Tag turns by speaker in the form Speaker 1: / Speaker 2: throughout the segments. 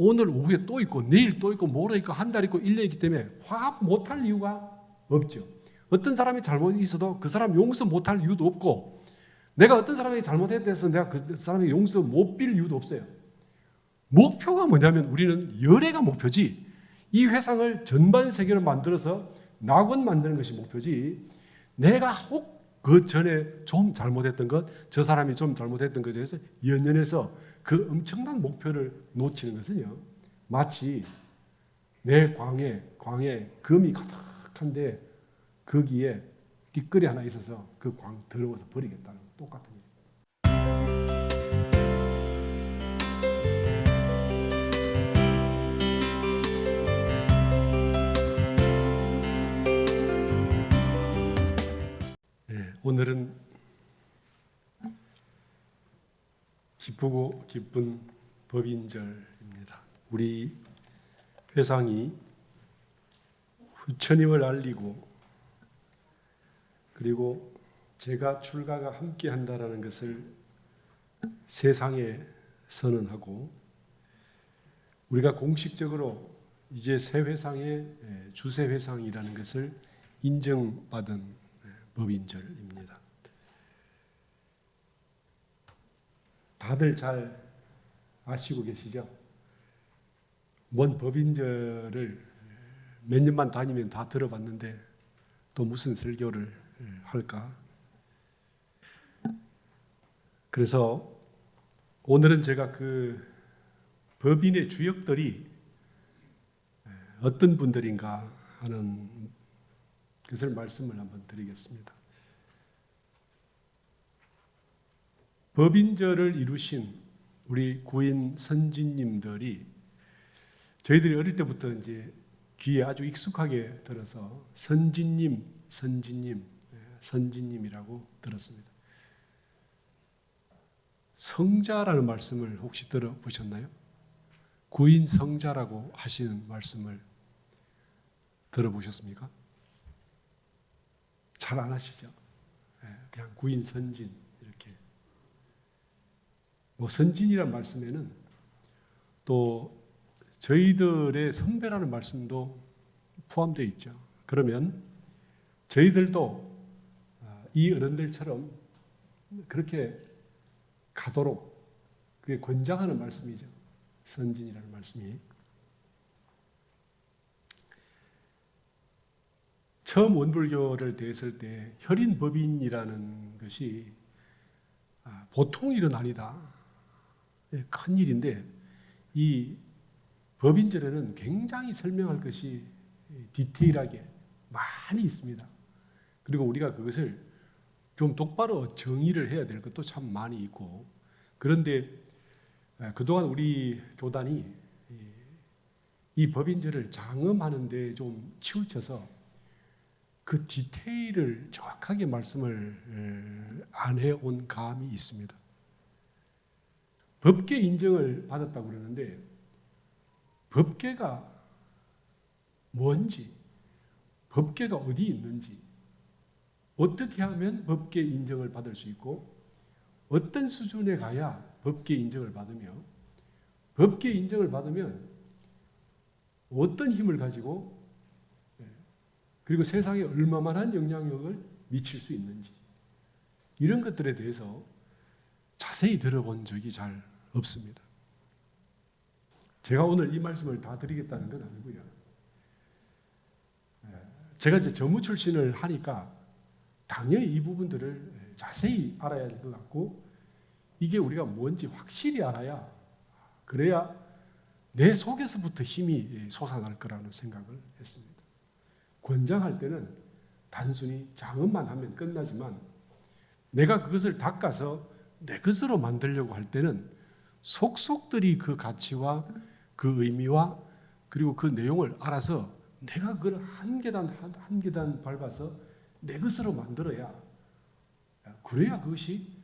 Speaker 1: 오늘 오후에 또 있고 내일 또 있고 모레 있고 한 달 있고 1년 있기 때문에 화 못할 이유가 없죠. 어떤 사람이 잘못이 있어도 그 사람 용서 못할 이유도 없고, 내가 어떤 사람이 잘못했다 해서 내가 그 사람에게 용서 못 빌 이유도 없어요. 목표가 뭐냐면 우리는 열애가 목표지, 이 회상을 전반 세계로 만들어서 낙원 만드는 것이 목표지, 내가 혹 그 전에 좀 잘못했던 것, 저 사람이 좀 잘못했던 것에 대해서 연연해서 그 엄청난 목표를 놓치는 것은요, 마치 내 광에 금이 가득한데 거기에 띠끌이 하나 있어서 그 광 더러워서 버리겠다는 거 똑같은 거예요. 네, 오늘은 기쁘고 기쁜 법인절입니다. 우리 회상이 후처님을 알리고, 그리고 제가 출가가 함께 한다라는 것을 세상에 선언하고, 우리가 공식적으로 이제 새 회상의 주새 회상이라는 것을 인정받은 법인절입니다. 다들 잘 아시고 계시죠? 뭔 법인절을 몇 년만 다니면 다 들어봤는데 또 무슨 설교를 할까? 그래서 오늘은 제가 그 법인의 주역들이 어떤 분들인가 하는 그것을 말씀을 한번 드리겠습니다. 법인절을 이루신 우리 구인 선진님들이 저희들이 어릴 때부터 이제 귀에 아주 익숙하게 들어서 선진님이라고 들었습니다. 성자라는 말씀을 혹시 들어보셨나요? 구인 성자라고 하시는 말씀을 들어보셨습니까? 잘 안 하시죠? 그냥 구인 선진 이렇게. 뭐 선진이란 말씀에는 또 저희들의 선배라는 말씀도 포함되어 있죠. 그러면 저희들도 이 어른들처럼 그렇게 가도록 그게 권장하는 말씀이죠. 선진이라는 말씀이. 처음 원불교를 대했을 때 혈인법인이라는 것이 보통 일은 아니다. 큰 일인데 이 법인절에는 굉장히 설명할 것이 디테일하게 많이 있습니다. 그리고 우리가 그것을 좀 똑바로 정의를 해야 될 것도 참 많이 있고, 그런데 그동안 우리 교단이 이 법인절을 장엄하는 데 좀 치우쳐서 그 디테일을 정확하게 말씀을 안 해온 감이 있습니다. 법계 인정을 받았다고 그러는데 법계가 뭔지, 법계가 어디 있는지, 어떻게 하면 법계 인정을 받을 수 있고 어떤 수준에 가야 법계 인정을 받으며, 법계 인정을 받으면 어떤 힘을 가지고, 그리고 세상에 얼마만한 영향력을 미칠 수 있는지, 이런 것들에 대해서 자세히 들어본 적이 잘 없습니다. 제가 오늘 이 말씀을 다 드리겠다는 건 아니고요. 제가 이제 전무 출신을 하니까 당연히 이 부분들을 자세히 알아야 될 것 같고, 이게 우리가 뭔지 확실히 알아야, 그래야 내 속에서부터 힘이 솟아날 거라는 생각을 했습니다. 권장할 때는 단순히 장엄만 하면 끝나지만, 내가 그것을 닦아서 내 것으로 만들려고 할 때는 속속들이 그 가치와 그 의미와 그리고 그 내용을 알아서 내가 그걸 한 계단 밟아서 내 것으로 만들어야, 그래야 그것이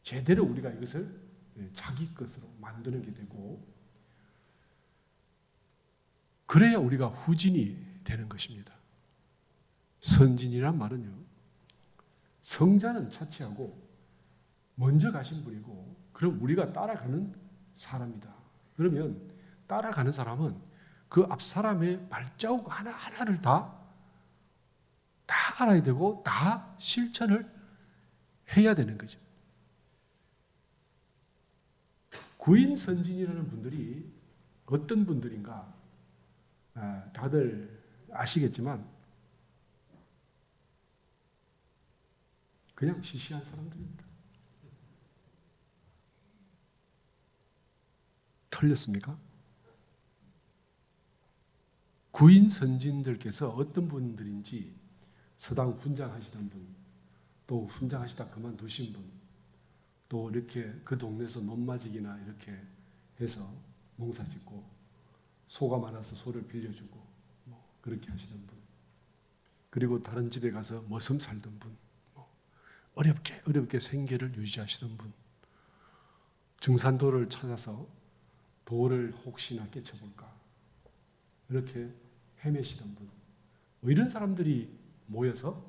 Speaker 1: 제대로 우리가 이것을 자기 것으로 만드는 게 되고, 그래야 우리가 후진이 되는 것입니다. 선진이란 말은요, 성자는 차치하고 먼저 가신 분이고, 그럼 우리가 따라가는 사람이다. 그러면 따라가는 사람은 그 앞 사람의 발자국 하나하나를 다 알아야 되고 다 실천을 해야 되는 거죠. 구인 선진이라는 분들이 어떤 분들인가 다들 아시겠지만 그냥 시시한 사람들입니다. 틀렸습니까? 구인 선진들께서 어떤 분들인지 서당 훈장하시던 분, 또 훈장하시다 그만두신 분, 또 이렇게 그 동네에서 논마직이나 이렇게 해서 농사 짓고 소가 많아서 소를 빌려주고 뭐 그렇게 하시던 분, 그리고 다른 집에 가서 머슴 살던 분, 어렵게 생계를 유지하시던 분, 증산도를 찾아서 돌을 혹시나 깨쳐볼까 이렇게 헤매시던 분, 뭐 이런 사람들이 모여서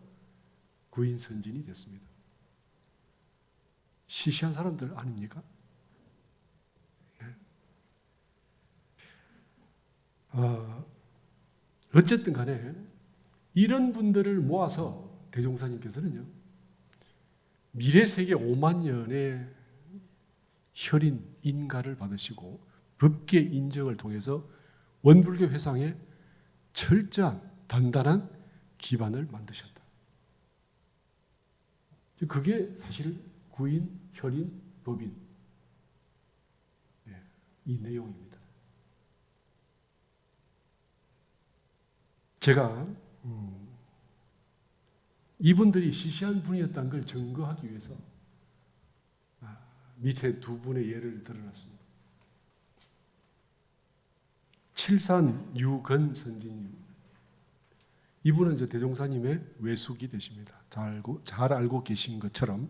Speaker 1: 구인 선진이 됐습니다. 시시한 사람들 아닙니까? 네. 어쨌든 간에 이런 분들을 모아서 대종사님께서는요, 미래세계 5만 년의 혈인 인가를 받으시고 법계 인정을 통해서 원불교 회상에 철저한 단단한 기반을 만드셨다. 그게 사실 구인, 혈인, 법인 이 내용입니다. 제가 이분들이 시시한 분이었다는 걸 증거하기 위해서 밑에 두 분의 예를 들어놨습니다. 칠산 유건 선지님, 이분은 저 대종사님의 외숙이 되십니다. 잘 알고 계신 것처럼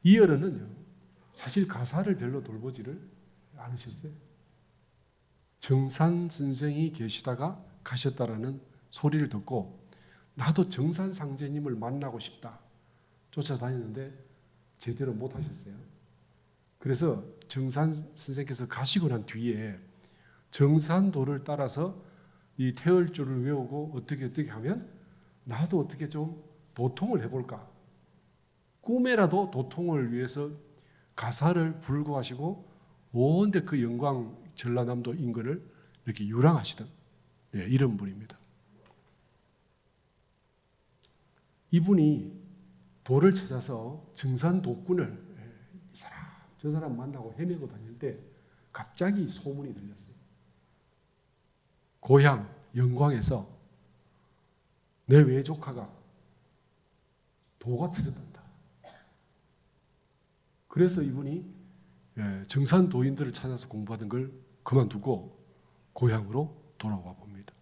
Speaker 1: 이 어른은요, 사실 가사를 별로 돌보지를 않으셨어요. 정산 선생이 계시다가 가셨다라는 소리를 듣고 나도 정산 상제님을 만나고 싶다 쫓아다녔는데 제대로 못 하셨어요. 그래서 정산 선생께서 가시고 난 뒤에 정산도를 따라서 이 태얼주를 외우고 어떻게 하면 나도 어떻게 좀 도통을 해볼까, 꿈에라도 도통을 위해서 가사를 불구하시고 온데 그 영광 전라남도 인근을 이렇게 유랑하시던 이런 분입니다. 이분이 도를 찾아서 정산 도꾼을 이 사람 저 사람 만나고 헤매고 다닐 때 갑자기 소문이 들렸어요. 고향 영광에서 내 외조카가 도가 터졌단다. 그래서 이분이 정산 도인들을 찾아서 공부하던 걸 그만두고 고향으로 돌아와 봅니다.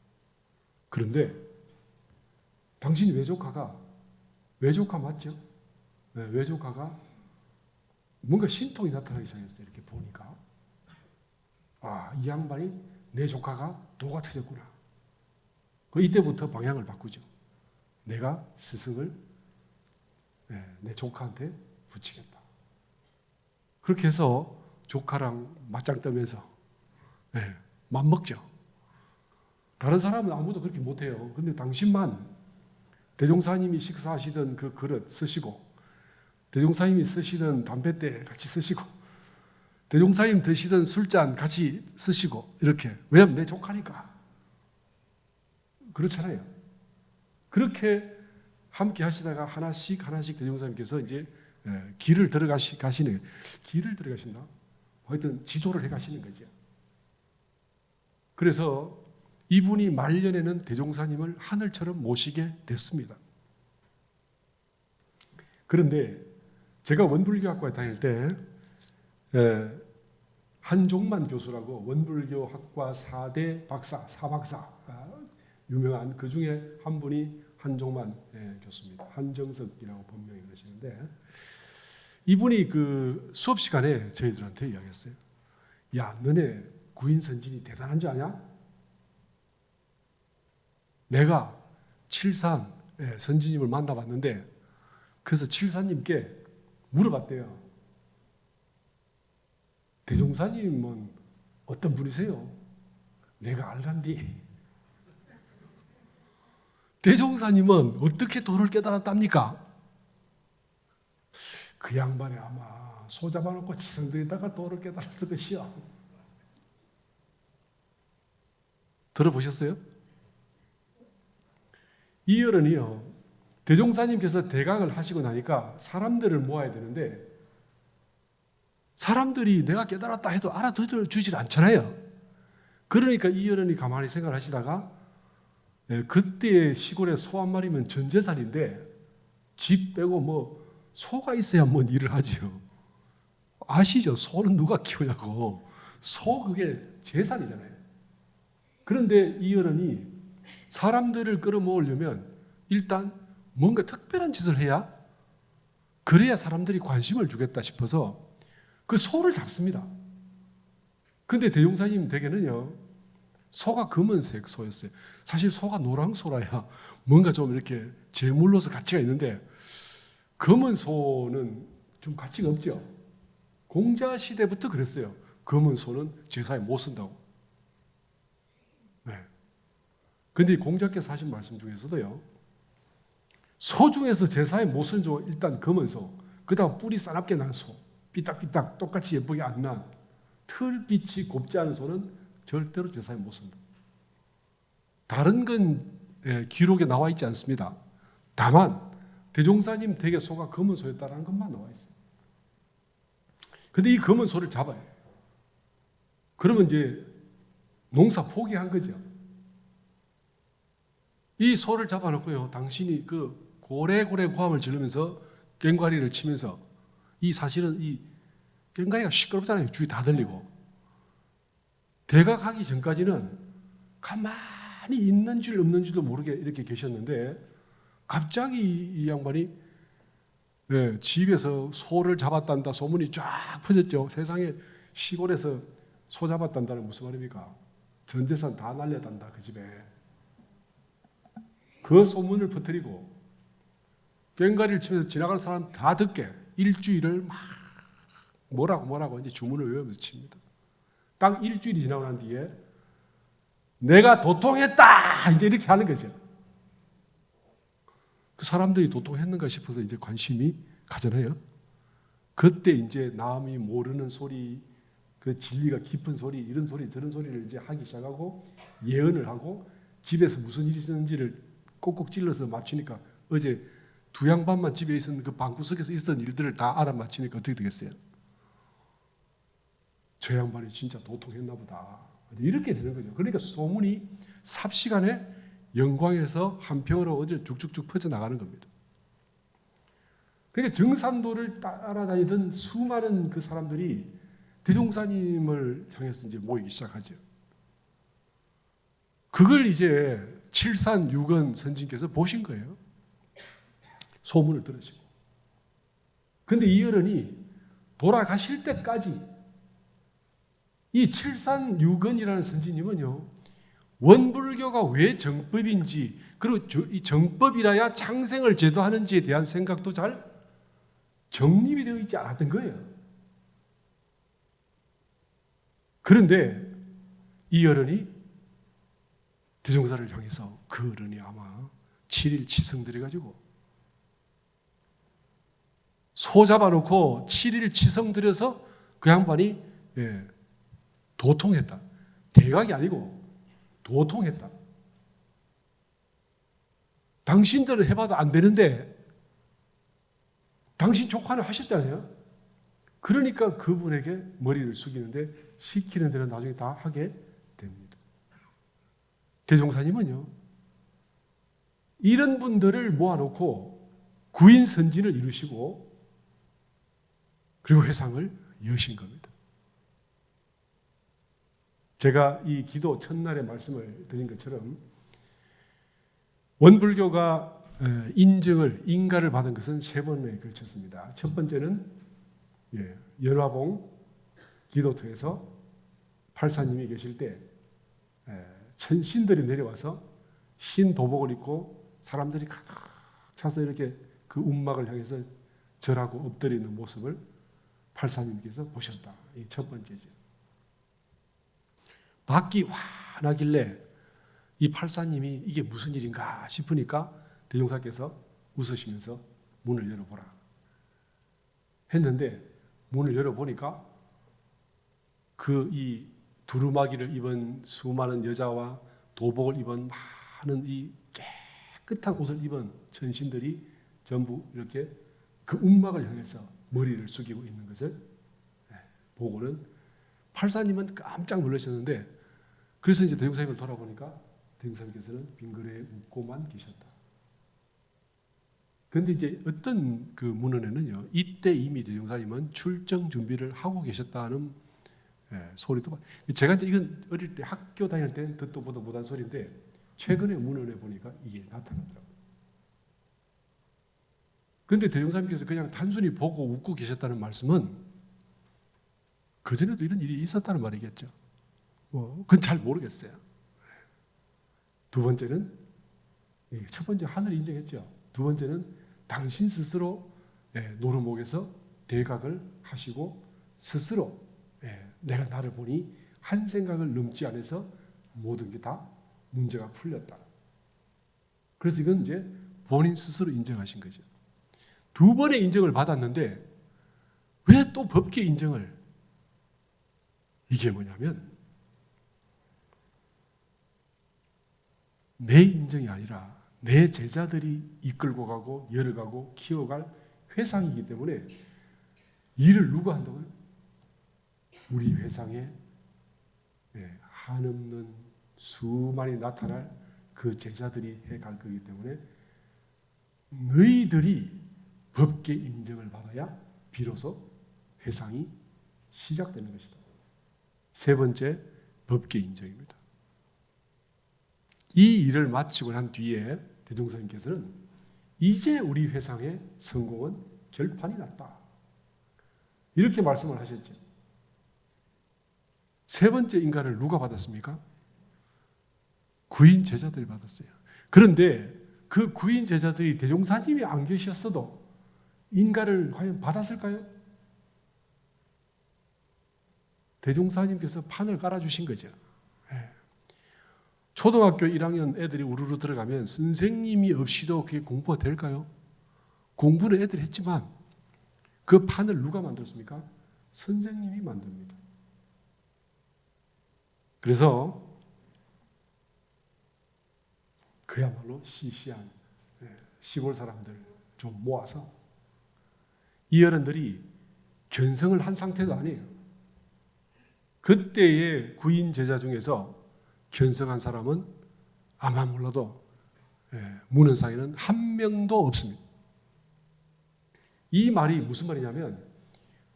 Speaker 1: 그런데 당신 외조카 맞죠? 네, 외조카가 뭔가 신통이 나타나기 시작했어요. 이렇게 보니까 이 양반이 내 조카가 도가 터졌구나. 이때부터 방향을 바꾸죠. 내가 스승을 내 조카한테 붙이겠다. 그렇게 해서 조카랑 맞짱 뜨면서 맘먹죠. 다른 사람은 아무도 그렇게 못해요. 근데 당신만 대종사님이 식사하시던 그 그릇 쓰시고, 대종사님이 쓰시던 담뱃대 같이 쓰시고, 대종사님 드시던 술잔 같이 쓰시고, 이렇게. 왜냐하면 내 조카니까. 그렇잖아요. 그렇게 함께 하시다가 하나씩 대종사님께서 이제 길을 들어가시는, 길을 들어가신다? 하여튼 지도를 해 가시는 거죠. 그래서 이분이 말년에는 대종사님을 하늘처럼 모시게 됐습니다. 그런데 제가 원불교학과에 다닐 때 한종만 교수라고 원불교학과 4대 박사, 4박사 유명한 그 중에 한 분이 한종만 교수입니다. 한정석이라고 본명이 그러시는데, 이분이 그 수업 시간에 저희들한테 이야기했어요. 야, 너네 구인선진이 대단한 줄 아냐? 내가 칠산 선지님을 만나봤는데, 그래서 칠산님께 물어봤대요. 대종사님은 어떤 분이세요? 내가 알란디. 대종사님은 어떻게 도를 깨달았답니까? 그 양반이 아마 소 잡아놓고 치성들에다가 도를 깨달았을 것이요. 들어보셨어요? 이 어른이요, 대종사님께서 대강을 하시고 나니까 사람들을 모아야 되는데 사람들이 내가 깨달았다 해도 알아들어주질 않잖아요. 그러니까 이 어른이 가만히 생각하시다가 그때 시골에 소 한 마리면 전 재산인데 집 빼고 뭐 소가 있어야 뭔 일을 하지요. 아시죠? 소는 누가 키우냐고. 소 그게 재산이잖아요. 그런데 이 어른이 사람들을 끌어모으려면 일단 뭔가 특별한 짓을 해야, 그래야 사람들이 관심을 주겠다 싶어서 그 소를 잡습니다. 근데 대종사님 댁에는요, 소가 검은색 소였어요. 사실 소가 노랑 소라야 뭔가 좀 이렇게 제물로서 가치가 있는데 검은 소는 좀 가치가 없죠. 공자 시대부터 그랬어요. 검은 소는 제사에 못 쓴다고. 네. 근데 공자께서 하신 말씀 중에서도요, 소 중에서 제사에 못 쓴 소 일단 검은 소, 그다음 뿔이 싸납게 난 소, 삐딱삐딱 똑같이 예쁘게 안 난 털빛이 곱지 않은 소는 절대로 제사에 못 쓴다. 다른 건 기록에 나와 있지 않습니다. 다만 대종사님 댁의 소가 검은 소였다는 것만 나와 있어요. 근데 이 검은 소를 잡아요. 그러면 이제 농사 포기한 거죠. 이 소를 잡아놓고요, 당신이 그 고래고래 고함을 지르면서 꽹과리를 치면서, 이 사실은 이 꽹과리가 시끄럽잖아요. 주위 다 들리고. 대각하기 전까지는 가만히 있는 줄 없는 줄도 모르게 이렇게 계셨는데 갑자기 이 양반이 집에서 소를 잡았단다 소문이 쫙 퍼졌죠. 세상에 시골에서 소 잡았단다는 무슨 말입니까? 전 재산 다 날려단다 그 집에. 그 소문을 퍼뜨리고 꽹과리를 치면서 지나가는 사람 다 듣게 일주일을 막 뭐라고 이제 주문을 외우면서 칩니다. 딱 일주일이 지나고 난 뒤에 내가 도통했다 이제 이렇게 하는 거죠. 그 사람들이 도통했는가 싶어서 이제 관심이 가잖아요. 그때 이제 남이 모르는 소리, 그 진리가 깊은 소리, 이런 소리 저런 소리를 이제 하기 시작하고 예언을 하고 집에서 무슨 일이 있었는지를 꼭꼭 찔러서 맞추니까, 어제 두 양반만 집에 있었는 그 방구석에서 있었던 일들을 다 알아맞히니까 어떻게 되겠어요? 저 양반이 진짜 도통했나 보다. 이렇게 되는 거죠. 그러니까 소문이 삽시간에 영광에서 한평으로 어제 쭉쭉쭉 퍼져나가는 겁니다. 그러니까 정산도를 따라다니던 수많은 그 사람들이 대종사님을 향해서 이제 모이기 시작하죠. 그걸 이제 칠산육언 선진께서 보신 거예요. 소문을 들으시고. 그런데 이 어른이 돌아가실 때까지 이 칠산육언이라는 선지님은요, 원불교가 왜 정법인지, 그리고 이 정법이라야 창생을 제도하는지에 대한 생각도 잘 정립이 되어 있지 않았던 거예요. 그런데 이 어른이 대종사를 향해서, 그 어른이 아마 7일 치성들여가지고 소 잡아놓고 7일 치성들여서 그 양반이 도통했다. 대각이 아니고 도통했다. 당신들은 해봐도 안 되는데 당신 조카는 하셨잖아요. 그러니까 그분에게 머리를 숙이는데 시키는 대로 나중에 다 하게 됩니다. 대종사님은요, 이런 분들을 모아놓고 구인 선진을 이루시고 그리고 회상을 여신 겁니다. 제가 이 기도 첫날에 말씀을 드린 것처럼 원불교가 인가를 받은 것은 3번에 걸쳤습니다. 첫 번째는 연화봉 기도터에서 팔사님이 계실 때 천신들이 내려와서 흰 도복을 입고 사람들이 가득 차서 이렇게 그 움막을 향해서 절하고 엎드리는 모습을 팔사님께서 보셨다. 이 첫 번째죠. 밖이 환하길래 이 팔사님이 이게 무슨 일인가 싶으니까 대종사께서 웃으시면서 문을 열어보라 했는데, 문을 열어보니까 그 이 두루마기를 입은 수많은 여자와 도복을 입은 많은 이 깨끗한 옷을 입은 천신들이 전부 이렇게 그 움막을 향해서 머리를 숙이고 있는 것을 보고는 팔사님은 깜짝 놀라셨는데, 그래서 이제 대종사님을 돌아보니까 대종사님께서는 빙그레 웃고만 계셨다. 그런데 이제 어떤 그 문헌에는요, 이때 이미 대종사님은 출정 준비를 하고 계셨다는 소리도. 제가 이제 이건 어릴 때 학교 다닐 때는 듣도 보도 못한 소리인데, 최근에 문헌에 보니까 이게 나타나더라고요. 그런데 대종사님께서 그냥 단순히 보고 웃고 계셨다는 말씀은 그전에도 이런 일이 있었다는 말이겠죠. 그건 잘 모르겠어요. 두 번째는, 첫 번째 하늘이 인정했죠. 두 번째는 당신 스스로 노루목에서 대각을 하시고 스스로 내가 나를 보니 한 생각을 넘지 않아서 모든 게 다 문제가 풀렸다. 그래서 이건 이제 본인 스스로 인정하신 거죠. 두 번의 인정을 받았는데 왜 또 법계 인정을? 이게 뭐냐면 내 인정이 아니라 내 제자들이 이끌고 가고 열어가고 키워갈 회상이기 때문에 일을 누가 한다고요? 우리 회상에 한없는 수많이 나타날 그 제자들이 해갈 거기 때문에 너희들이 법계 인정을 받아야 비로소 회상이 시작되는 것이다. 세 번째, 법계 인정입니다. 이 일을 마치고 난 뒤에 대종사님께서는 이제 우리 회상의 성공은 결판이 났다, 이렇게 말씀을 하셨죠. 세 번째 인가를 누가 받았습니까? 구인 제자들이 받았어요. 그런데 그 구인 제자들이 대종사님이 안 계셨어도 인가를 과연 받았을까요? 대종사님께서 판을 깔아주신 거죠. 초등학교 1학년 애들이 우르르 들어가면 선생님이 없이도 그게 공부가 될까요? 공부는 애들이 했지만 그 판을 누가 만들었습니까? 선생님이 만듭니다. 그래서 그야말로 시시한 시골 사람들 좀 모아서 이 어른들이 견성을 한 상태도 아니에요. 그때의 구인 제자 중에서 견성한 사람은 아마 몰라도 문헌상에는 한 명도 없습니다. 이 말이 무슨 말이냐면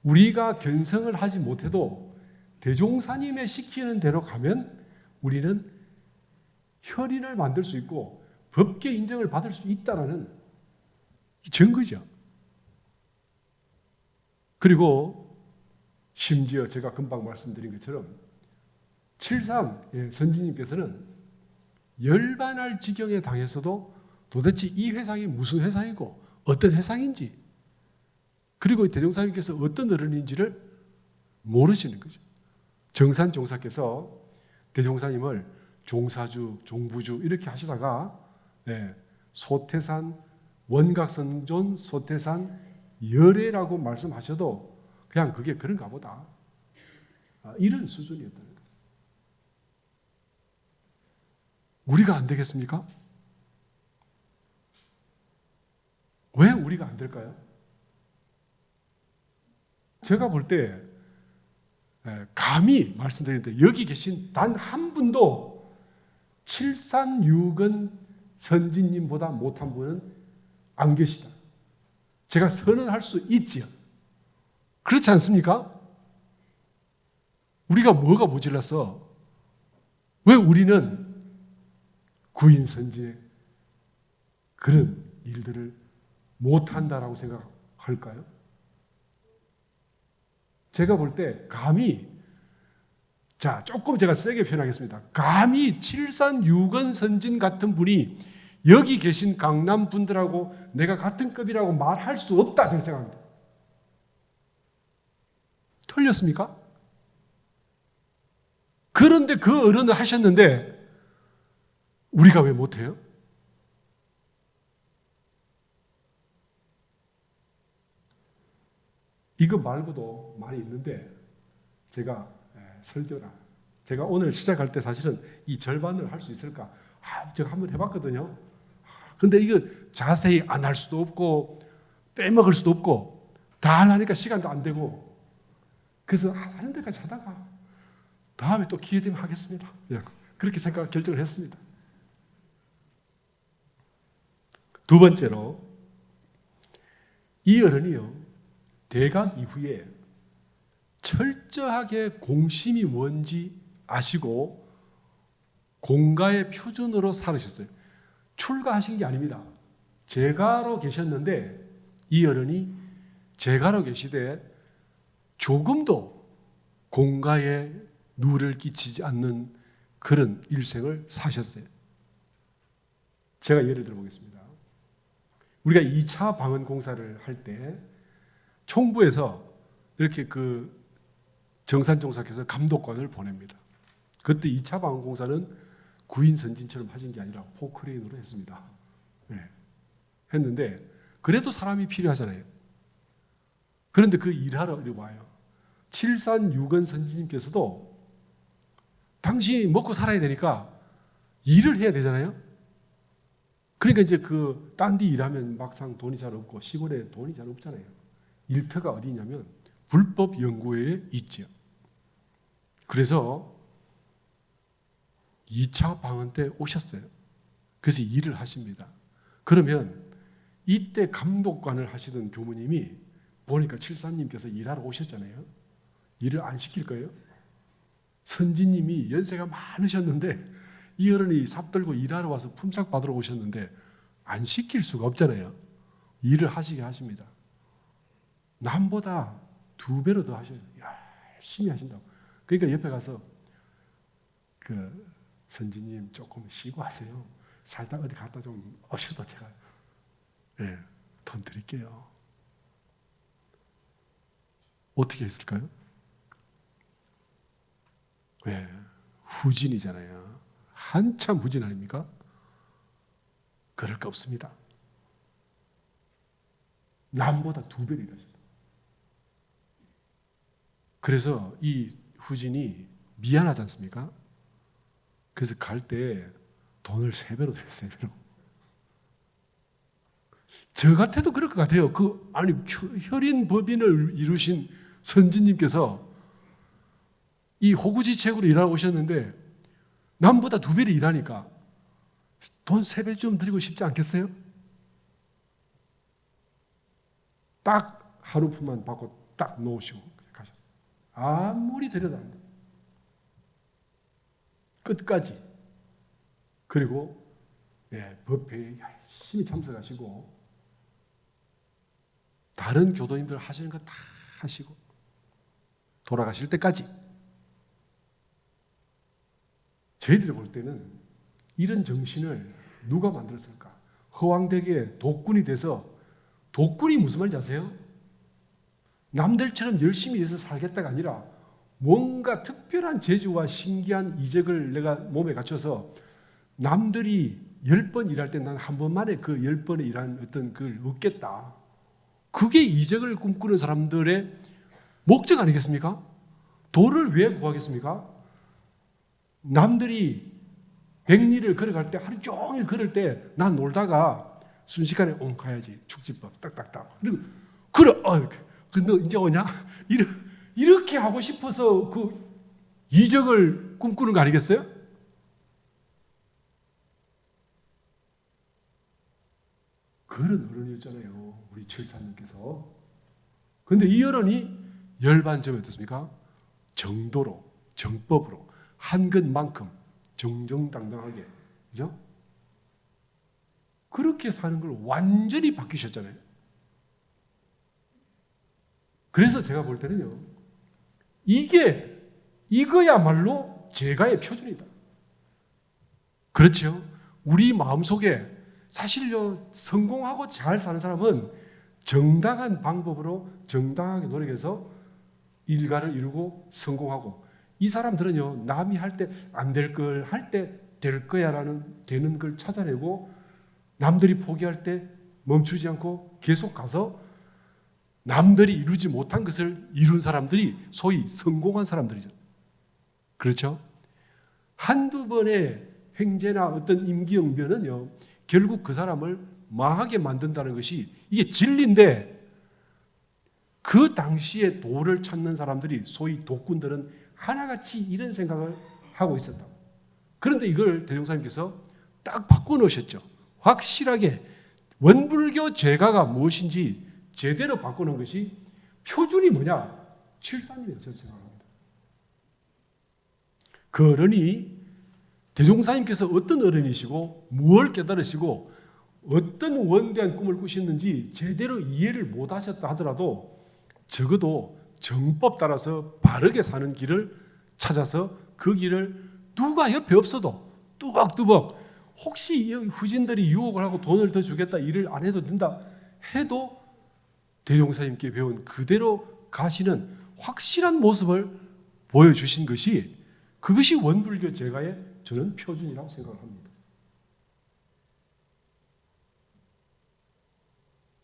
Speaker 1: 우리가 견성을 하지 못해도 대종사님의 시키는 대로 가면 우리는 혈인을 만들 수 있고 법계 인정을 받을 수 있다는 증거죠. 그리고 심지어 제가 금방 말씀드린 것처럼 7.3 선지님께서는 열반할 지경에 당해서도 도대체 이 회상이 무슨 회상이고 어떤 회상인지, 그리고 대종사님께서 어떤 어른인지를 모르시는 거죠. 정산 종사께서 대종사님을 종사주, 종부주 이렇게 하시다가 소태산 원각선존 소태산 열애라고 말씀하셔도 그냥 그게 그런가 보다, 이런 수준이었다는 거예요. 우리가 안 되겠습니까? 왜 우리가 안 될까요? 제가 볼 때 감히 말씀드리는데 여기 계신 단 한 분도 칠산육은 선지님보다 못한 분은 안 계시다. 제가 선언할 수 있지요. 그렇지 않습니까? 우리가 뭐가 모질라서 왜 우리는 구인 선지의 그런 일들을 못한다라고 생각할까요? 제가 볼 때 감히, 조금 제가 세게 표현하겠습니다. 감히 칠산육은 선진 같은 분이 여기 계신 강남 분들하고 내가 같은 급이라고 말할 수 없다, 저는 생각합니다. 틀렸습니까? 그런데 그 어른을 하셨는데 우리가 왜 못해요? 이거 말고도 많이 있는데 제가 설교나 제가 오늘 시작할 때 사실은 이 절반을 할 수 있을까? 제가 한번 해봤거든요. 근데 이거 자세히 안 할 수도 없고 빼먹을 수도 없고 다 하려니까 시간도 안 되고 그래서 하는 데까지 하다가 다음에 또 기회 되면 하겠습니다. 그렇게 결정을 했습니다. 두 번째로 이 어른이요 대각 이후에 철저하게 공심이 뭔지 아시고 공가의 표준으로 살으셨어요. 출가하신 게 아닙니다. 제가로 계셨는데 이 어른이 제가로 계시되 조금도 공가에 누를 끼치지 않는 그런 일생을 사셨어요. 제가 예를 들어보겠습니다. 우리가 2차 방언 공사를 할 때 총부에서 이렇게 그 정산종사께서 감독관을 보냅니다. 그때 2차 방언 공사는 구인 선진처럼 하신 게 아니라 포크레인으로 했습니다. 했는데 그래도 사람이 필요하잖아요. 그런데 그 일하러 이리 와요. 칠산유건 선지님께서도 당신이 먹고 살아야 되니까 일을 해야 되잖아요. 그러니까 이제 그 딴 데 일하면 막상 돈이 잘 없고 시골에 돈이 잘 없잖아요. 일터가 어디 있냐면 불법 연구회에 있죠. 그래서 2차 방언 때 오셨어요. 그래서 일을 하십니다. 그러면 이때 감독관을 하시던 교무님이 보니까 칠사님께서 일하러 오셨잖아요. 일을 안 시킬 거예요? 선지님이 연세가 많으셨는데 이 어른이 삽 들고 일하러 와서 품삯 받으러 오셨는데 안 시킬 수가 없잖아요. 일을 하시게 하십니다. 남보다 2배로 더 하셔요. 열심히 하신다고. 그러니까 옆에 가서 그 선지님 조금 쉬고 하세요. 살짝 어디 갔다 좀 오셔도 제가 돈 드릴게요. 어떻게 했을까요? 후진이잖아요. 한참 후진 아닙니까? 그럴 거 없습니다. 남보다 2배를 일하셨다. 그래서 이 후진이 미안하지 않습니까? 그래서 갈 때 돈을 3배로 줘요, 3배로. 저 같아도 그럴 것 같아요. 아니, 혈인 법인을 이루신 선지님께서 이 호구지책으로 일하러 오셨는데 남보다 2배를 일하니까 돈 3배 좀 드리고 싶지 않겠어요? 딱 하루품만 받고 딱 놓으시고 가셨어요. 아무리 데려다 안 돼. 끝까지. 그리고 법회에 열심히 참석하시고 다른 교도님들 하시는 거 다 하시고 돌아가실 때까지. 저희들이 볼 때는 이런 정신을 누가 만들었을까? 허황되게 독군이 돼서, 독군이 무슨 말인지 아세요? 남들처럼 열심히 해서 살겠다가 아니라 뭔가 특별한 재주와 신기한 이적을 내가 몸에 갖춰서 남들이 10번 일할 때 난 한 번만에 그 10번에 일하는 어떤 그걸 얻겠다. 그게 이적을 꿈꾸는 사람들의 목적 아니겠습니까? 도를 왜 구하겠습니까? 남들이 100리를 걸어갈 때 하루 종일 걸을 때 난 놀다가 순식간에 가야지. 축지법 딱딱딱. 그리고 너 이제 오냐? 이렇게 하고 싶어서 그 이적을 꿈꾸는 거 아니겠어요? 그런 어른이었잖아요. 우리 칠사님께서. 그런데 이 어른이 열반점이 어떻습니까? 정도로, 정법으로, 한 것만큼 정정당당하게, 그죠? 그렇게 사는 걸 완전히 바뀌셨잖아요. 그래서 제가 볼 때는요, 이거야말로 제가의 표준이다. 그렇죠? 우리 마음속에 사실요, 성공하고 잘 사는 사람은 정당한 방법으로 정당하게 노력해서 일가를 이루고 성공하고, 이 사람들은요, 남이 할 때 안 될 걸 할 때 될 거야라는 되는 걸 찾아내고, 남들이 포기할 때 멈추지 않고 계속 가서 남들이 이루지 못한 것을 이룬 사람들이 소위 성공한 사람들이죠. 그렇죠? 한두 번의 횡재나 어떤 임기응변은요, 결국 그 사람을 망하게 만든다는 것이 이게 진리인데, 그 당시에 도를 찾는 사람들이, 소위 독군들은 하나같이 이런 생각을 하고 있었다. 그런데 이걸 대종사님께서 딱 바꿔놓으셨죠. 확실하게 원불교 죄가가 무엇인지 제대로 바꾸는 것이, 표준이 뭐냐? 칠산이에요. 저 생각합니다. 그 어른이, 대종사님께서 어떤 어른이시고 무엇을 깨달으시고 어떤 원대한 꿈을 꾸셨는지 제대로 이해를 못하셨다 하더라도 적어도 정법 따라서 바르게 사는 길을 찾아서 그 길을 누가 옆에 없어도 뚜벅뚜벅, 혹시 후진들이 유혹을 하고 돈을 더 주겠다, 일을 안 해도 된다 해도 대종사님께 배운 그대로 가시는 확실한 모습을 보여주신 것이, 그것이 원불교 제가의 저는 표준이라고 생각을 합니다.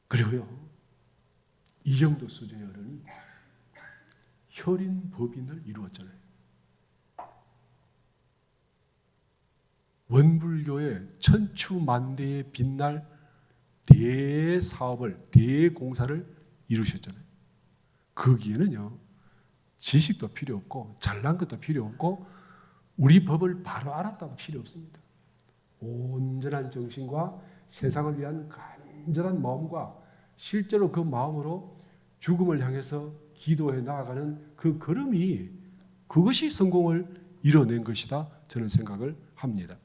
Speaker 1: 그리고요, 이 정도 수준의 어른이 혈인 법인을 이루었잖아요. 원불교의 천추만대에 빛날 대사업을, 대공사를 이루셨잖아요. 거기에는요, 지식도 필요 없고 잘난 것도 필요 없고 우리 법을 바로 알았다도 필요 없습니다. 온전한 정신과 세상을 위한 간절한 마음과 실제로 그 마음으로 죽음을 향해서 기도해 나아가는 그 걸음이, 그것이 성공을 이뤄낸 것이다, 저는 생각을 합니다.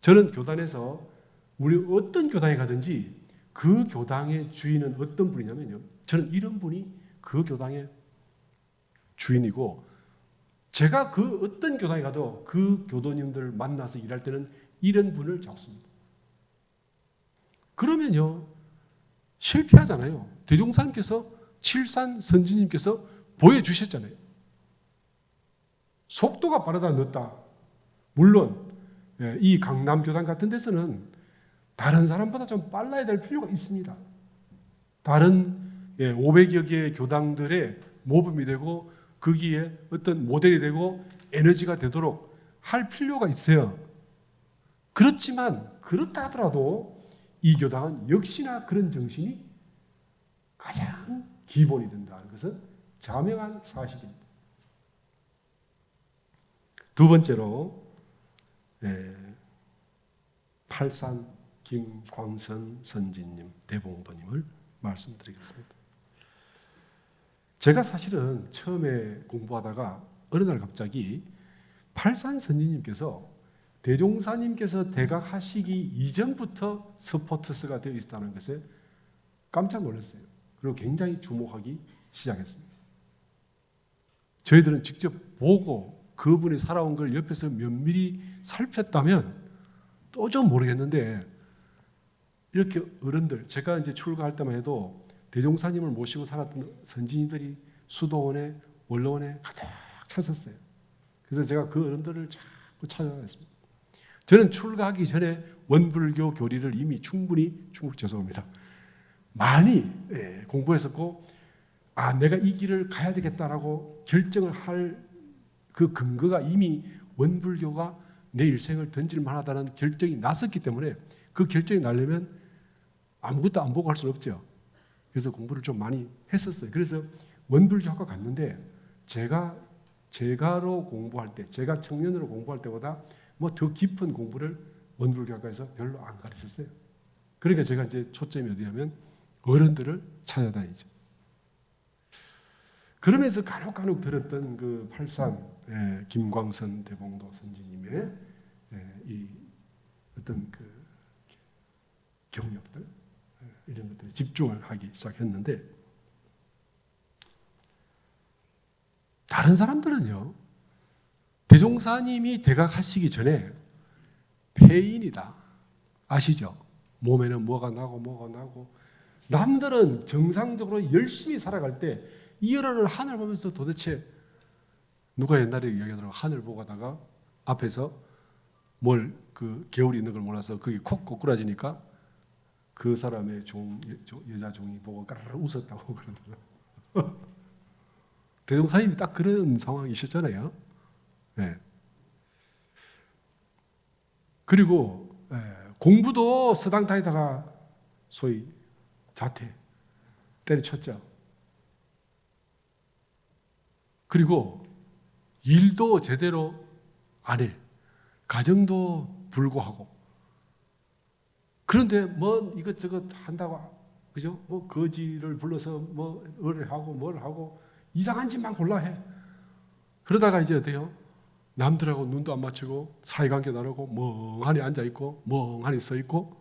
Speaker 1: 저는 교단에서, 우리 어떤 교당에 가든지 그 교당의 주인은 어떤 분이냐면요, 저는 이런 분이 그 교당의 주인이고, 제가 그 어떤 교당에 가도 그 교도님들을 만나서 일할 때는 이런 분을 잡습니다. 그러면요, 실패하잖아요. 대종사님께서, 칠산 선지님께서 보여주셨잖아요. 속도가 빠르다 늦다, 물론 이 강남교당 같은 데서는 다른 사람보다 좀 빨라야 될 필요가 있습니다. 다른 500여 개의 교당들의 모범이 되고 거기에 어떤 모델이 되고 에너지가 되도록 할 필요가 있어요. 그렇지만 그렇다 하더라도 이 교당은 역시나 그런 정신이 가장 기본이 된다는 것은 자명한 사실입니다. 두 번째로, 팔산 김광선 선지님, 대봉도님을 말씀드리겠습니다. 제가 사실은 처음에 공부하다가 어느 날 갑자기 팔산 선지님께서 대종사님께서 대각하시기 이전부터 서포터스가 되어 있다는 것에 깜짝 놀랐어요. 그리고 굉장히 주목하기 시작했습니다. 저희들은 직접 보고 그분이 살아온 걸 옆에서 면밀히 살폈다면 또 좀 모르겠는데, 이렇게 어른들, 제가 이제 출가할 때만 해도 대종사님을 모시고 살았던 선진이들이 수도원에, 원로원에 가득 찼었어요. 그래서 제가 그 어른들을 자꾸 찾아다녔습니다. 저는 출가하기 전에 원불교 교리를 이미 충분히 죄송합니다, 많이 공부했었고, 내가 이 길을 가야 되겠다라고 결정을 할 그 근거가 이미 원불교가 내 일생을 던질 만하다는 결정이 났었기 때문에, 그 결정이 나려면 아무것도 안 보고 할 수는 없죠. 그래서 공부를 좀 많이 했었어요. 그래서 원불교학과 갔는데, 제가로 공부할 때, 제가 청년으로 공부할 때보다 뭐 더 깊은 공부를 원불교학과에서 별로 안 가르쳤어요. 그러니까 제가 이제 초점이 어디냐면 어른들을 찾아다니죠. 그러면서 간혹 들었던 그 팔산 김광선 대봉도 선지님의 이 어떤 그 경력들, 이런 것들에 집중을 하기 시작했는데, 다른 사람들은요, 대종사님이 대각하시기 전에 폐인이다, 아시죠? 몸에는 뭐가 나고 남들은 정상적으로 열심히 살아갈 때 이어라는 하늘 보면서 도대체 누가 옛날에 이야기하더라고. 하늘 보고 가다가 앞에서 뭘 그 개울이 있는 걸 몰라서 그게 콕 꼬꾸라지니까 그 사람의 여자 종이 보고 까르르 웃었다고 그러더라고요. 대종사님이 딱 그런 상황이셨잖아요. 네. 그리고 공부도 서당타에다가 소위 자퇴 때려쳤죠. 그리고 일도 제대로 안 해. 가정도 불구하고. 그런데 뭐 이것저것 한다고, 그죠? 뭐 거지를 불러서 뭐 의뢰하고 뭘 하고 이상한 짓만 골라 해. 그러다가 이제 어때요? 남들하고 눈도 안 맞추고 사이관계 나누고 멍하니 앉아있고 멍하니 서있고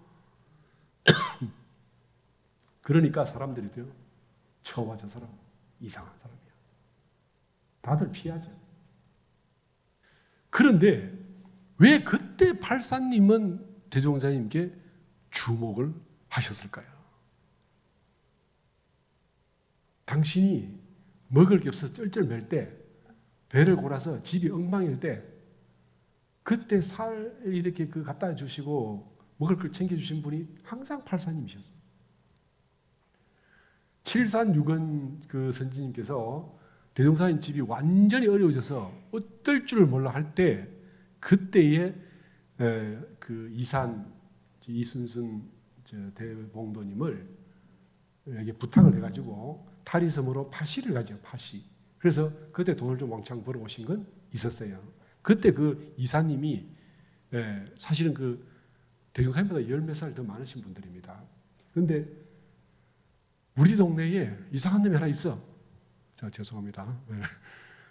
Speaker 1: 그러니까 사람들이 돼요. 저와 저 사람 이상한 사람이야. 다들 피하죠. 그런데 왜 그때 팔사님은 대종사님께 주목을 하셨을까요? 당신이 먹을 게 없어서 쩔쩔맬 때, 배를 골아서 집이 엉망일 때, 그때 살 이렇게 갖다 주시고 먹을 걸 챙겨주신 분이 항상 팔사님이셨어요. 칠산육언 그 선지님께서 대종사님 집이 완전히 어려워져서 어떨 줄을 몰라 할 때, 그때에 그 이산 이순순 대봉도님을 에게 부탁을 해가지고 타리섬으로 파시를 가죠. 파시. 그래서 그때 돈을 좀 왕창 벌어오신 건 있었어요. 그때 그 이사님이 사실은 그 대종사님보다 열 몇 살 더 많으신 분들입니다. 그런데 우리 동네에 이상한 놈이 하나 있어. 죄송합니다.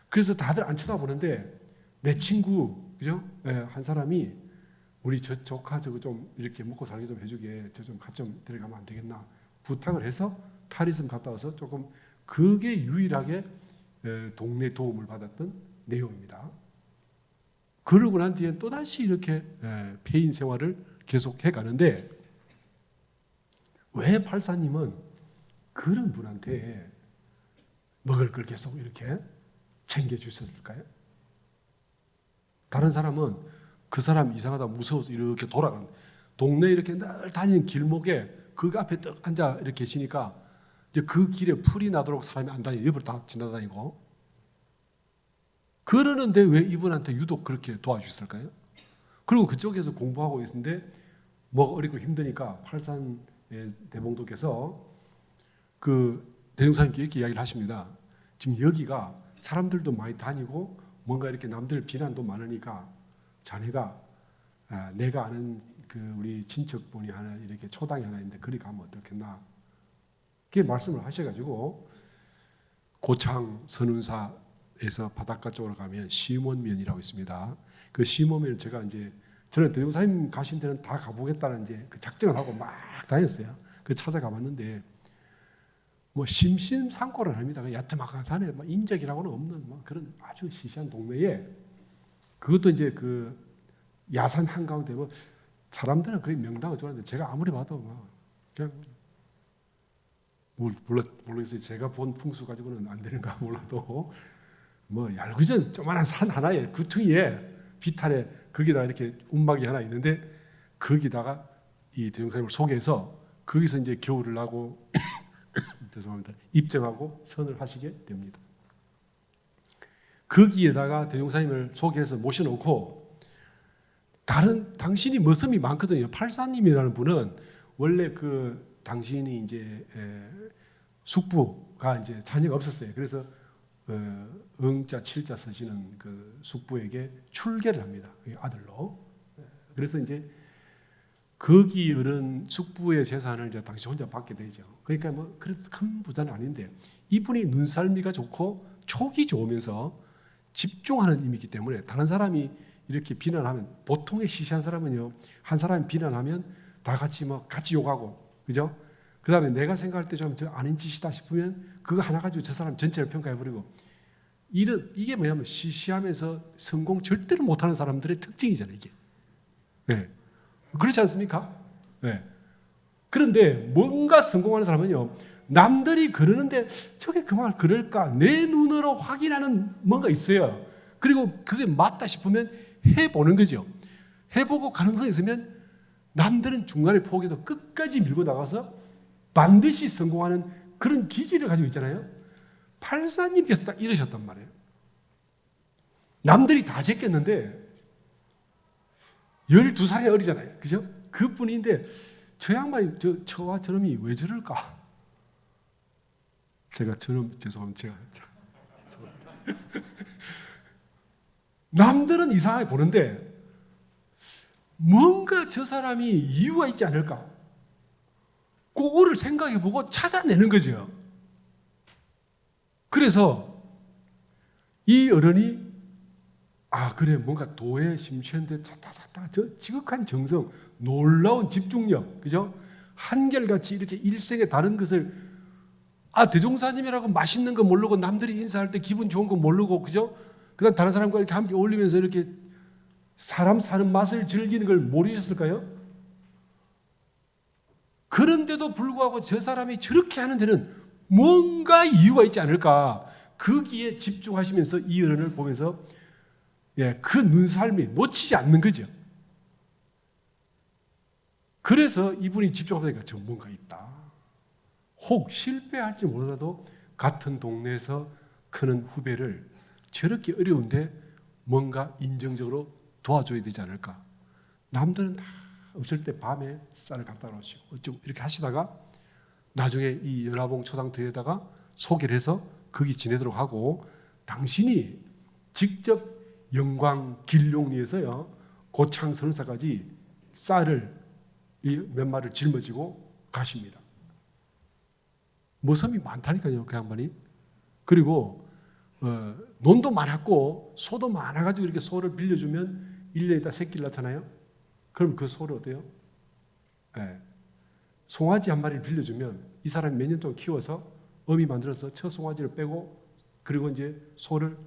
Speaker 1: 그래서 다들 안 쳐다보는데 내 친구, 그죠? 한 사람이 우리 저 조카 저거 좀 이렇게 먹고 살게 좀 해주게, 저 좀 같이 좀 데려가면 안 되겠나 부탁을 해서 타리섬 갔다 와서 조금, 그게 유일하게 동네 도움을 받았던 내용입니다. 그러고 난 뒤엔 또다시 이렇게 폐인 생활을 계속해 가는데, 왜 팔사님은 그런 분한테 먹을 걸 계속 이렇게 챙겨주셨을까요? 다른 사람은 그 사람 이상하다 무서워서 이렇게 돌아가는, 동네 이렇게 늘 다니는 길목에 그 앞에 딱 앉아 이렇게 계시니까 이제 그 길에 풀이 나도록 사람이 안 다니고 옆으로 다 지나다니고 그러는데 왜 이분한테 유독 그렇게 도와주셨을까요? 그리고 그쪽에서 공부하고 있는데 뭐 어렵고 힘드니까 팔산 대봉도께서 그 대종사님께 이렇게 이야기를 하십니다. 지금 여기가 사람들도 많이 다니고 뭔가 이렇게 남들 비난도 많으니까 자네가 내가 아는 그 우리 친척분이 하나 이렇게 초당이 하나 있는데 그리 가면 어떻겠나, 그렇게 말씀을 하셔가지고 고창 선운사에서 바닷가 쪽으로 가면 시몬면이라고 있습니다. 그 시몬면 제가 이제 저는 대종사님 가신 데는 다 가보겠다는 이제 그 작정을 하고 막 다녔어요. 그 찾아가봤는데 뭐 심심산골은 아닙니다. 야트막한 산에 뭐 인적이라고는 없는 뭐 그런 아주 시시한 동네에, 그것도 이제 그 야산 한가운데 뭐 사람들은 거의 명당을 좋아하는데 제가 아무리 봐도 막 그냥 모르겠어요. 제가 본 풍수 가지고는 안 되는가 몰라도 뭐 얄궂은 조그만한 산 하나에 구퉁이에 비탈에 거기다가 이렇게 움막이 하나 있는데 거기다가 이 대종사님을 소개해서 거기서 이제 겨울을 하고 죄송합니다. 입정하고 선을 하시게 됩니다. 거기에다가 대종사님을 소개해서 모셔놓고, 다른 당신이 머슴이 많거든요. 팔사님이라는 분은 원래 그 당신이 이제 숙부가 이제 자녀가 없었어요. 그래서 응자 칠자 쓰시는 그 숙부에게 출계를 합니다. 아들로. 그래서 이제 거기 어른 숙부의 재산을 이제 당시 혼자 받게 되죠. 그러니까 뭐 그래도 큰 부자는 아닌데 이분이 눈썰미가 좋고 촉이 좋으면서 집중하는 힘이기 때문에 다른 사람이 이렇게 비난하면, 보통의 시시한 사람은요, 한 사람이 비난하면 다 같이 뭐 같이 욕하고, 그죠? 그 다음에 내가 생각할 때 좀 저 아닌 짓이다 싶으면 그거 하나 가지고 저 사람 전체를 평가해버리고, 이게 뭐냐면 시시하면서 성공 절대로 못하는 사람들의 특징이잖아요, 이게. 네. 그렇지 않습니까? 네. 그런데 뭔가 성공하는 사람은요, 남들이 그러는데 저게 그 말 그럴까? 내 눈으로 확인하는 뭔가 있어요. 그리고 그게 맞다 싶으면 해보는 거죠. 해보고 가능성이 있으면 남들은 중간에 포기해도 끝까지 밀고 나가서 반드시 성공하는 그런 기질을 가지고 있잖아요. 팔사님께서 딱 이러셨단 말이에요. 남들이 다 제꼈는데 12살이 어리잖아요. 그죠? 그뿐인데 저 양반이 저와 저놈이 왜 저럴까? 제가 저놈 죄송합니다. 죄송합니다. 남들은 이상하게 보는데 뭔가 저 사람이 이유가 있지 않을까? 그거를 생각해보고 찾아내는 거죠. 그래서 이 어른이 그래 뭔가 도에 심취한데 찾다 저 지극한 정성, 놀라운 집중력, 그죠? 한결같이 이렇게 일생에 다른 것을 대종사님이라고 맛있는 거 모르고 남들이 인사할 때 기분 좋은 거 모르고, 그죠? 그다음 다른 사람과 이렇게 함께 어울리면서 이렇게 사람 사는 맛을 즐기는 걸 모르셨을까요? 그런데도 불구하고 저 사람이 저렇게 하는 데는 뭔가 이유가 있지 않을까? 거기에 집중하시면서 이 어른을 보면서 그 눈썰미 놓치지 않는 거죠. 그래서 이분이 집중하니까 저 뭔가 있다. 혹 실패할지 모르더라도 같은 동네에서 크는 후배를 저렇게 어려운데 뭔가 인정적으로 도와줘야 되지 않을까. 남들은 다 없을 때 밤에 쌀을 갖다 놓으시고 어쩌고 이렇게 하시다가 나중에 이 연화봉 초당터에다가 소개를 해서 거기 지내도록 하고, 당신이 직접 영광 길룡리에서요 고창 선사까지 쌀을 몇 마리를 짊어지고 가십니다. 모섬이 많다니까요, 그 양반이. 그리고 논도 많았고 소도 많아가지고 이렇게 소를 빌려주면 1년에 다 새끼를 낳잖아요. 그럼 그 소를 어때요? 송아지 한 마리를 빌려주면 이 사람이 몇 년 동안 키워서 어미 만들어서 첫 송아지를 빼고 그리고 이제 소를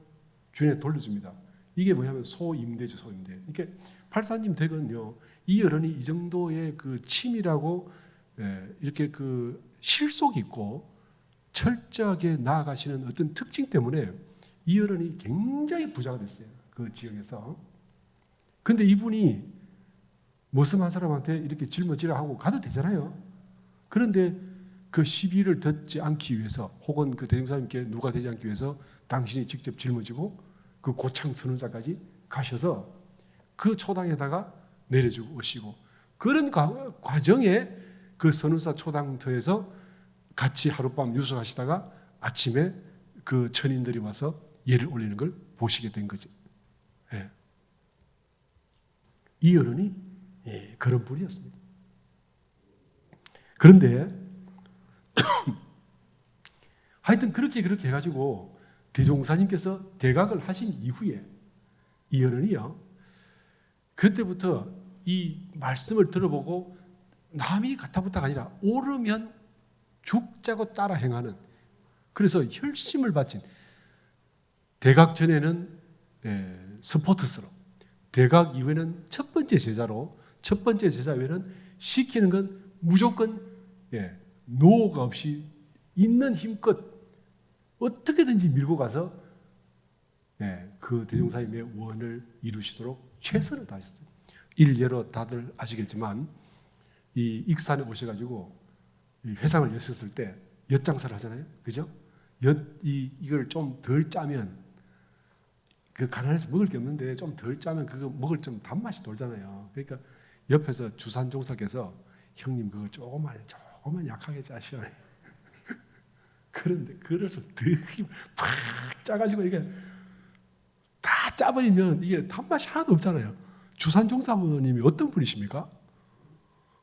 Speaker 1: 주인에 돌려줍니다. 이게 뭐냐면 소임대죠, 소임대. 이렇게 팔사님 댁은요, 이 어른이 이 정도의 그 치밀하고 이렇게 그 실속이 있고 철저하게 나아가시는 어떤 특징 때문에 이 어른이 굉장히 부자가 됐어요, 그 지역에서. 근데 이분이 모섬 한 사람한테 이렇게 짊어지라 하고 가도 되잖아요. 그런데 그 시비를 듣지 않기 위해서, 혹은 그 대종사님께 누가 되지 않기 위해서 당신이 직접 짊어지고 그 고창 선운사까지 가셔서 그 초당에다가 내려주고 오시고, 그런 과정에 그 선운사 초당터에서 같이 하룻밤 유숙하시다가 아침에 그 천인들이 와서 예를 올리는 걸 보시게 된 거죠. 이 어른이 그런 분이었습니다. 그런데 하여튼 그렇게 해가지고 대종사님께서 대각을 하신 이후에 이 어른이요, 그때부터 이 말씀을 들어보고 남이 가타부타가 아니라 오르면 죽자고 따라 행하는, 그래서 혈심을 바친, 대각 전에는 스포트스로, 대각 이후에는 첫 번째 제자로, 첫 번째 제자 외에는 시키는 건 무조건 노가 없이 있는 힘껏 어떻게든지 밀고 가서 그 대종사님의 원을 이루시도록 최선을 다하셨어요. 일례로 다들 아시겠지만 이 익산에 오셔가지고 회상을 여셨을 때 엿장사를 하잖아요, 그죠? 이걸 좀 덜 짜면, 그 가난해서 먹을 게 없는데 좀 덜 짜면 그거 먹을 좀 단맛이 돌잖아요. 그러니까 옆에서 주산종사께서 형님 그거 조금만 약하게 짜시오. 그런데 그래서 팍 짜가지고 이게 다 짜버리면 이게 단맛이 하나도 없잖아요. 주산종사님이 어떤 분이십니까?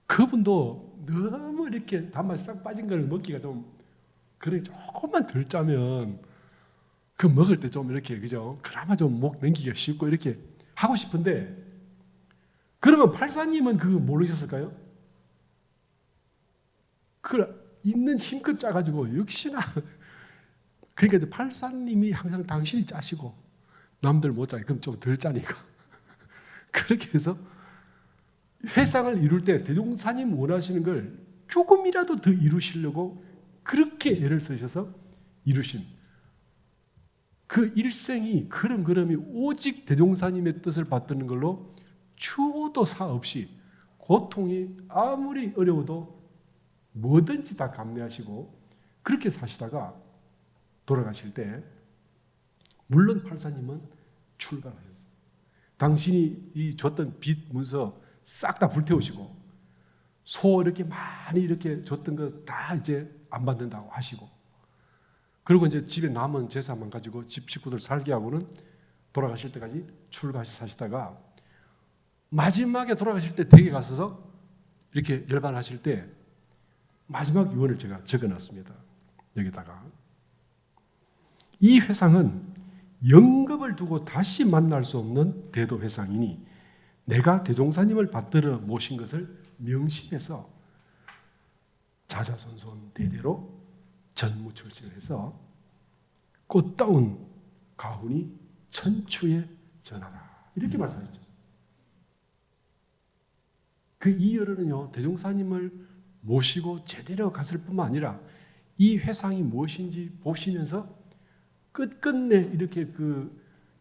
Speaker 1: 그분도 너무 이렇게 단맛이 싹 빠진 걸 먹기가 좀, 그래 조금만 덜 짜면 그 먹을 때 좀 이렇게, 그죠? 그나마 좀 목 넘기기가 쉽고 이렇게 하고 싶은데, 그러면 팔사님은 그거 모르셨을까요? 있는 힘껏 짜가지고 역시나 그러니까 팔사님이 항상 당신이 짜시고 남들 못 짜게 그럼 좀 덜 짜니까 그렇게 해서 회상을 이룰 때 대종사님 원하시는 걸 조금이라도 더 이루시려고 그렇게 애를 쓰셔서 이루신 그 일생이 걸음걸음이 오직 대종사님의 뜻을 받드는 걸로 추호도 사 없이 고통이 아무리 어려워도 뭐든지 다 감내하시고 그렇게 사시다가 돌아가실 때 물론 팔사님은 출가하셨어요. 당신이 이 줬던 빚 문서 싹 다 불태우시고 소 이렇게 많이 이렇게 줬던 거 다 이제 안 받는다고 하시고 그리고 이제 집에 남은 재산만 가지고 집 식구들 살게 하고는 돌아가실 때까지 출가하시 사시다가 마지막에 돌아가실 때 댁에 가서 이렇게 열반하실 때 마지막 유언을 제가 적어놨습니다. 여기다가 이 회상은 영겁을 두고 다시 만날 수 없는 대도 회상이니 내가 대종사님을 받들어 모신 것을 명심해서 자자손손 대대로 전무출신을 해서 꽃다운 가훈이 천추에 전하라 이렇게 말씀했죠. 그 이열은요 대종사님을 모시고 제대로 갔을 뿐만 아니라 이 회상이 무엇인지 보시면서 끝끝내 이렇게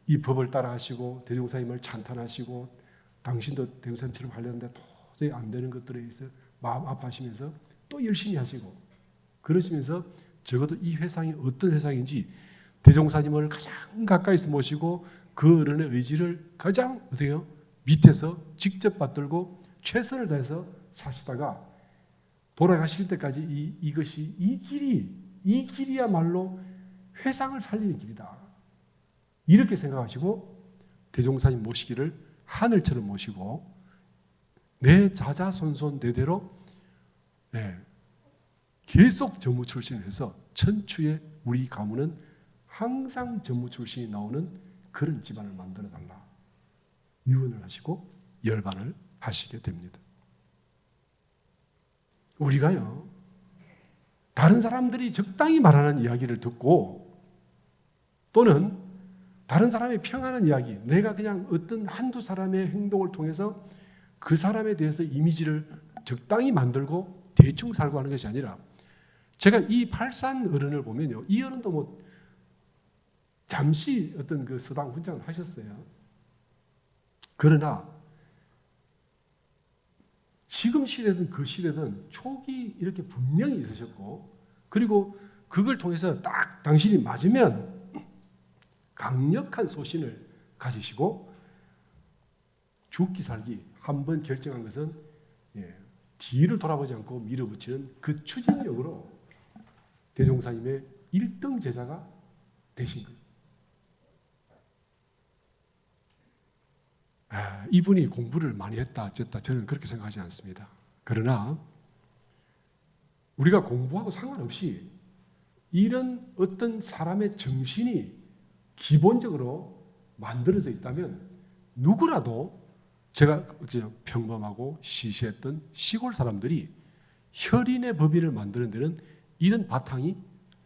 Speaker 1: 이 법을 따라하시고 대종사님을 찬탄하시고 당신도 대종사님처럼 하려는데 도저히 안 되는 것들에 있어 마음 아파하시면서 또 열심히 하시고 그러시면서 적어도 이 회상이 어떤 회상인지 대종사님을 가장 가까이서 모시고 그 어른의 의지를 가장 어때요? 밑에서 직접 받들고 최선을 다해서 사시다가 돌아가실 때까지 이 길이야말로 회상을 살리는 길이다. 이렇게 생각하시고 대종사님 모시기를 하늘처럼 모시고 내 자자손손 대대로 계속 전무 출신을 해서 천추에 우리 가문은 항상 전무 출신이 나오는 그런 집안을 만들어 달라. 유언을 하시고 열반을 하시게 됩니다. 우리가요 다른 사람들이 적당히 말하는 이야기를 듣고 또는 다른 사람이 평하는 이야기, 내가 그냥 어떤 한두 사람의 행동을 통해서 그 사람에 대해서 이미지를 적당히 만들고 대충 살고 하는 것이 아니라 제가 이 팔산 어른을 보면요 이 어른도 뭐 잠시 어떤 그 서당 훈장을 하셨어요. 그러나 지금 시대든 그 시대든 촉이 이렇게 분명히 있으셨고 그리고 그걸 통해서 딱 당신이 맞으면 강력한 소신을 가지시고 죽기 살기 한 번 결정한 것은 뒤를 돌아보지 않고 밀어붙이는 그 추진력으로 대종사님의 1등 제자가 되신 거예요. 이분이 공부를 많이 했다 어쨌다 저는 그렇게 생각하지 않습니다. 그러나 우리가 공부하고 상관없이 이런 어떤 사람의 정신이 기본적으로 만들어져 있다면 누구라도 제가 평범하고 시시했던 시골 사람들이 혈인의 법인을 만드는 데는 이런 바탕이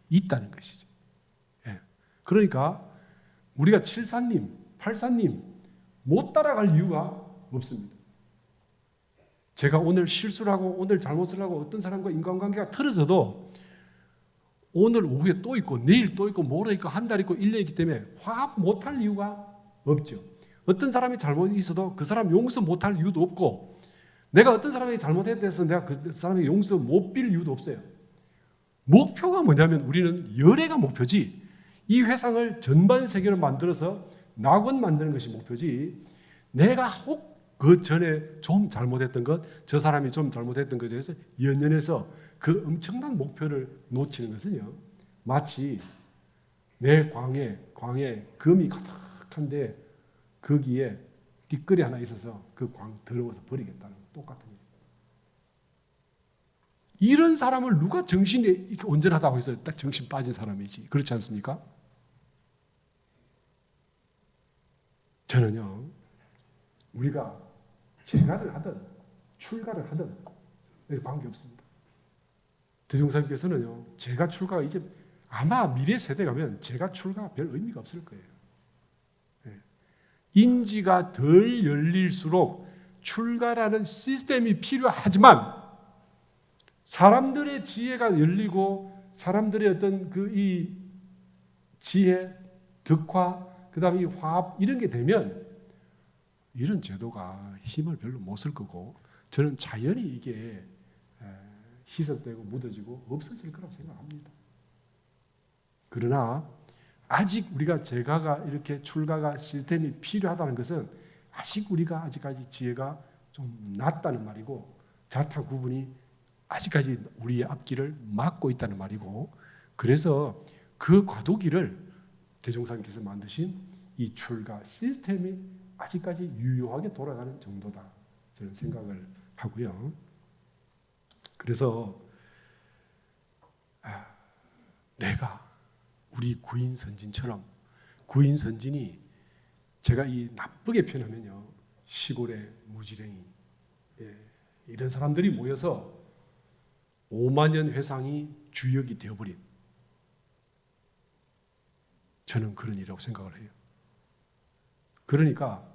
Speaker 1: 있다는 것이죠. 그러니까 우리가 7사님, 8사님 못 따라갈 이유가 없습니다. 제가 오늘 실수를 하고 오늘 잘못을 하고 어떤 사람과 인간관계가 틀어져도 오늘 오후에 또 있고 내일 또 있고 모레 있고 한 달 있고 1년 있기 때문에 화합 못할 이유가 없죠. 어떤 사람이 잘못이 있어도 그 사람 용서 못할 이유도 없고 내가 어떤 사람이 잘못했다 해서 내가 그 사람에게 용서 못 빌 이유도 없어요. 목표가 뭐냐면 우리는 열애가 목표지 이 회상을 전반 세계로 만들어서 낙원 만드는 것이 목표지 내가 혹 그 전에 좀 잘못했던 것, 저 사람이 좀 잘못했던 것에 대해서 연연해서 그 엄청난 목표를 놓치는 것은요 마치 내 광에 금이 가득한데 거기에 뒷거리 하나 있어서 그 광 더러워서 버리겠다는 것 똑같은 일이에요. 이런 사람을 누가 정신이 온전하다고 해서 딱 정신 빠진 사람이지 그렇지 않습니까? 저는요 우리가 재가를 하든 출가를 하든 관계없습니다. 대종사님께서는요 재가 출가가 이제 아마 미래 세대 가면 재가 출가가 별 의미가 없을 거예요. 인지가 덜 열릴수록 출가라는 시스템이 필요하지만 사람들의 지혜가 열리고 사람들의 어떤 이 지혜, 덕화, 그다음에 이 화합 이런 게 되면 이런 제도가 힘을 별로 못 쓸 거고 저는 자연히 이게 희석되고 묻어지고 없어질 거라고 생각합니다. 그러나 아직 우리가 제가가 이렇게 출가가 시스템이 필요하다는 것은 아직 우리가 아직까지 지혜가 좀 낮다는 말이고 자타 구분이 아직까지 우리의 앞길을 막고 있다는 말이고 그래서 그 과도기를 대종사님께서 만드신 이 출가 시스템이 아직까지 유효하게 돌아가는 정도다 저는 생각을 하고요. 그래서 내가 우리 구인 선진처럼 구인 선진이 제가 이 나쁘게 표현하면요 시골의 무지랭이 이런 사람들이 모여서 5만 년 회상이 주역이 되어버린 저는 그런 일이라고 생각을 해요. 그러니까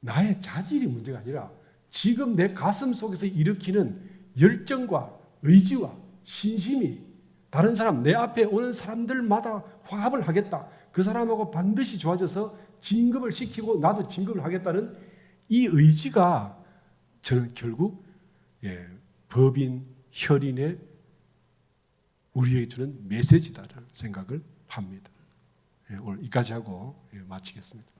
Speaker 1: 나의 자질이 문제가 아니라 지금 내 가슴 속에서 일으키는 열정과 의지와 신심이 다른 사람, 내 앞에 오는 사람들마다 화합을 하겠다. 그 사람하고 반드시 좋아져서 진급을 시키고 나도 진급을 하겠다는 이 의지가 저는 결국 법인, 혈인의 우리에게 주는 메시지다라는 생각을 합니다. 오늘 여기까지 하고 마치겠습니다.